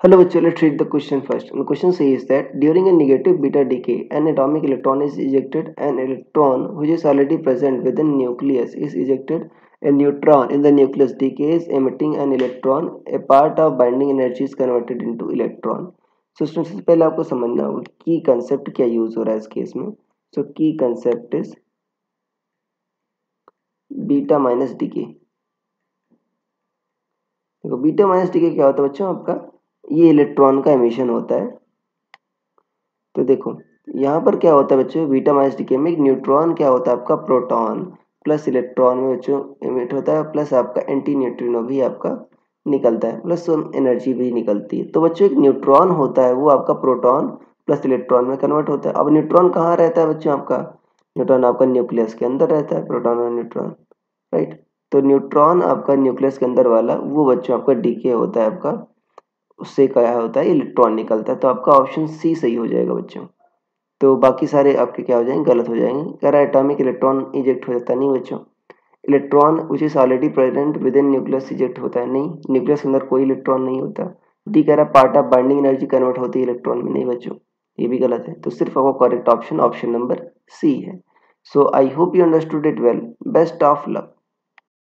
Hello, bachcho, let's read the question first. And the question says that during a negative beta decay, an atomic electron is ejected. An electron which is already present within nucleus is ejected. A neutron in the nucleus decays, emitting an electron. A part of binding energy is converted into electron. So students, सबसे पहले आपको समझना होगा की concept क्या use हो रहा है इस केस में. So key concept is beta minus DK. देखो बीटा माइनस डीके क्या होता है बच्चों, आपका ये इलेक्ट्रॉन का एमिशन होता है. तो देखो यहाँ पर क्या होता है बच्चों, बीटा माइनस डीके में एक न्यूट्रॉन क्या होता है आपका प्रोटॉन प्लस इलेक्ट्रॉन में बच्चों एमिट होता है, प्लस आपका एंटी न्यूट्रिनो भी आपका निकलता है, प्लस एनर्जी भी निकलती है. तो बच्चों एक न्यूट्रॉन होता है वो आपका प्रोटॉन प्लस इलेक्ट्रॉन में कन्वर्ट होता है. अब न्यूट्रॉन कहाँ रहता है बच्चों, आपका न्यूट्रॉन आपका न्यूक्लियस के अंदर रहता है, प्रोटॉन और न्यूट्रॉन, राइट. तो न्यूट्रॉन आपका न्यूक्लियस के अंदर वाला वो बच्चों आपका डीके होता है आपका, उससे क्या होता है इलेक्ट्रॉन निकलता है. तो आपका ऑप्शन सी सही हो जाएगा बच्चों. तो बाकी सारे आपके क्या हो जाएंगे, गलत हो जाएंगे. कह रहा है एटॉमिक इलेक्ट्रॉन इजेक्ट हो जाता नहीं बच्चों. Electron which is already present with in nucleus eject होता है नहीं, न्यूक्लियस के अंदर कोई इलेक्ट्रॉन नहीं होता. डी कह रहा है part of binding energy convert होती है इलेक्ट्रॉन में, नहीं बच्चों ये भी गलत है. तो सिर्फ आपको correct option option number C है. So I hope you understood it well. Best of luck.